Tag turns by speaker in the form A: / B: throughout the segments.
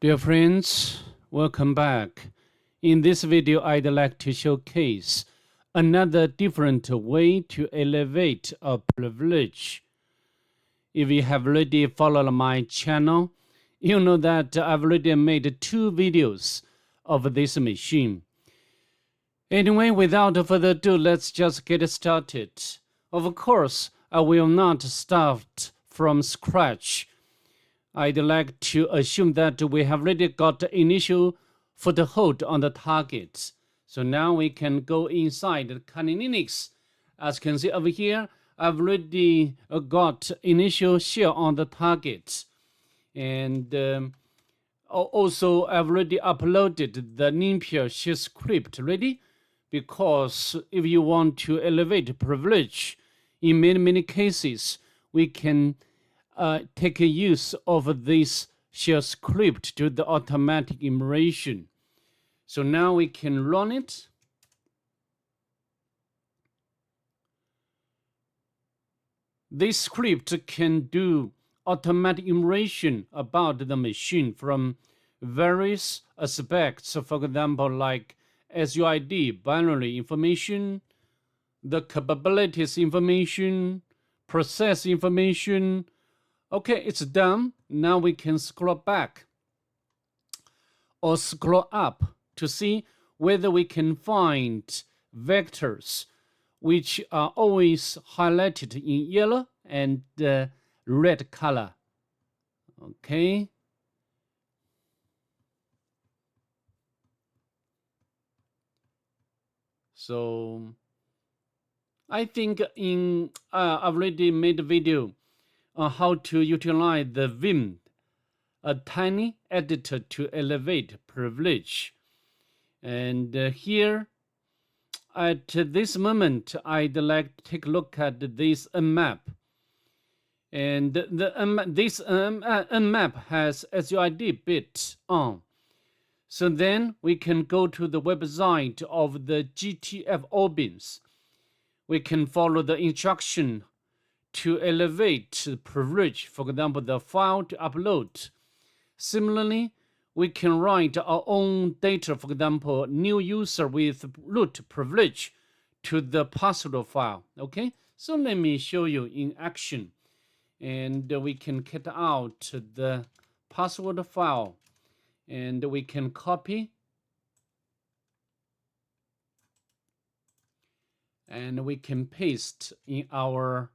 A: Dear friends, welcome back. In this video, I'd like to showcase another different way to elevate a privilege. If you have already followed my channel, you know that I've already made 2 videos of this machine. Anyway, without further ado, let's just get started. Of course, I will not start from scratch. I'd like to assume that we have already got the initial foothold on the target. So now we can go inside the Kali Linux. As you can see over here, I've already got initial shell on the target. And also I've already uploaded the NMAP shell script ready, because if you want to elevate privilege, in many cases, we can take use of this shell script to the automatic immersion. So now we can run it. This script can do automatic immersion about the machine from various aspects, for example, like SUID, binary information, the capabilities information, process information. Okay, it's done. Now we can scroll back or scroll up to see whether we can find vectors which are always highlighted in yellow and red color. Okay. So I think I've already made a video on how to utilize the Vim, a tiny editor to elevate privilege. And here, at this moment, I'd like to take a look at this NMAP. And this NMAP has SUID bit on. So then we can go to the website of the CTF OBINs. We can follow the instruction to elevate privilege, for example, the file to upload. Similarly, we can write our own data, for example, new user with root privilege to the password file. Okay, so let me show you in action. And we can get out the password file, and we can copy. And we can paste in our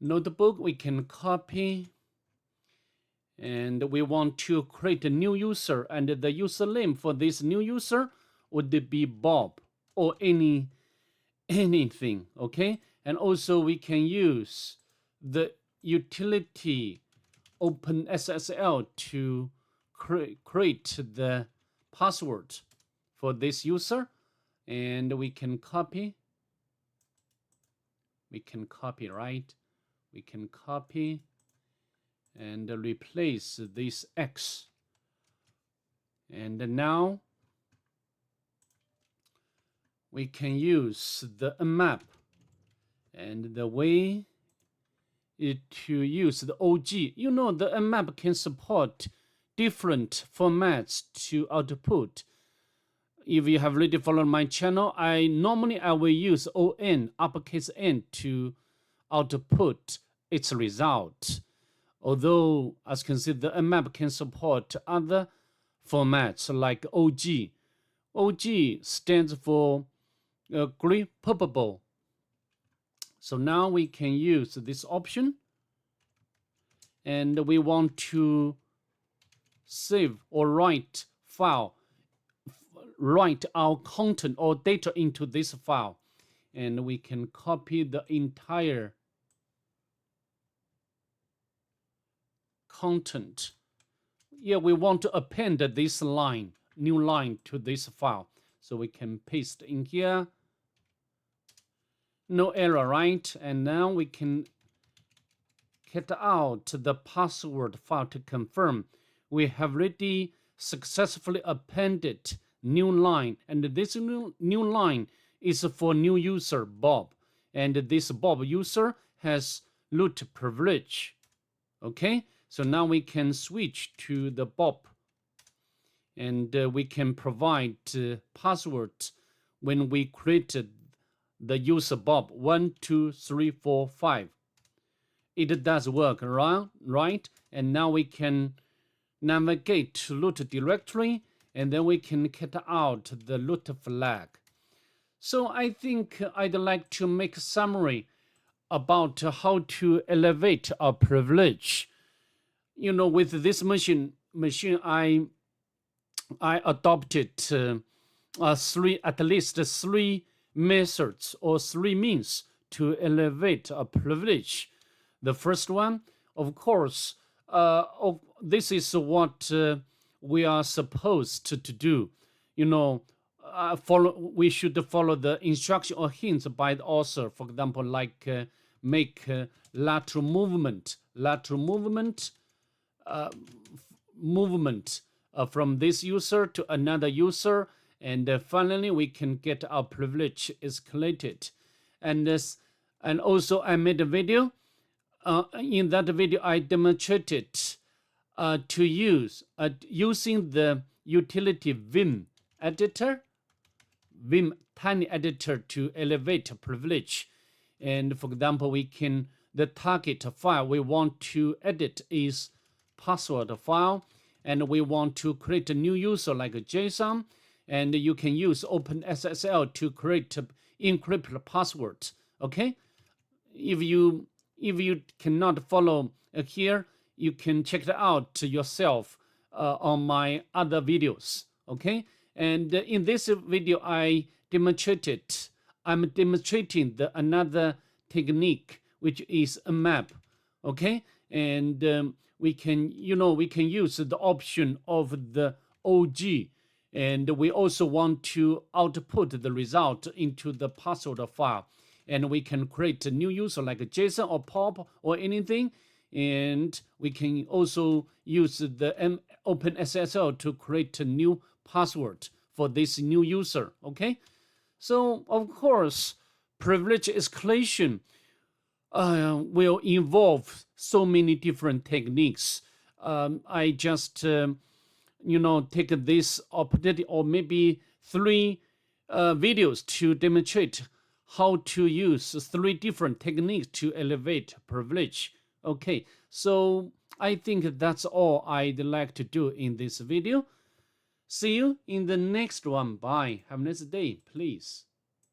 A: notebook. We can copy, and we want to create a new user, and the username for this new user would be Bob or anything. Okay, and also we can use the utility OpenSSL to create the password for this user, and we can copy. Right? We can copy and replace this X. And now we can use the NMAP, and the way to use the OG. You know, the NMAP can support different formats to output. If you have already followed my channel, normally I will use ON, uppercase N, to output its result. Although, as you can see, the NMAP can support other formats like OG. OG stands for Grippable. So now we can use this option, and we want to save or write our content or data into this file, and we can copy the entire content. Yeah, we want to append this line, new line, to this file, so we can paste in here. No error, right? And now we can get out the password file to confirm we have already successfully appended new line, and this new line is for new user Bob, and this Bob user has root privilege. Okay, So now we can switch to the Bob, and we can provide password when we created the user Bob 1, 2, 3, 4, 5. It does work, right? And now we can navigate to root directory, and then we can get out the root flag. So I think I'd like to make a summary about how to elevate our privilege. With this machine I adopted at least three methods or three means to elevate a privilege. The first one, of course, this is what we are supposed to do. We should follow the instruction or hints by the author. For example, like make lateral movement from this user to another user, and finally we can get our privilege escalated. And also I made a video. In that video I demonstrated to use using the utility Vim tiny editor to elevate privilege. And for example, the target file we want to edit is password file, and we want to create a new user like a JSON, and you can use OpenSSL to create encrypted password. Okay, if you cannot follow here, you can check it out yourself on my other videos. Okay, and in this video I'm demonstrating another technique, which is a NMAP. Okay, and we can use the option of the OG, and we also want to output the result into the password file, and we can create a new user like a JSON or POP or anything, and we can also use the OpenSSL to create a new password for this new user. Okay, so of course privilege escalation will involve so many different techniques. I just take this opportunity, or maybe three videos to demonstrate how to use three different techniques to elevate privilege. Okay, so I think that's all I'd like to do in this video. See you in the next one. Bye. Have a nice day, please.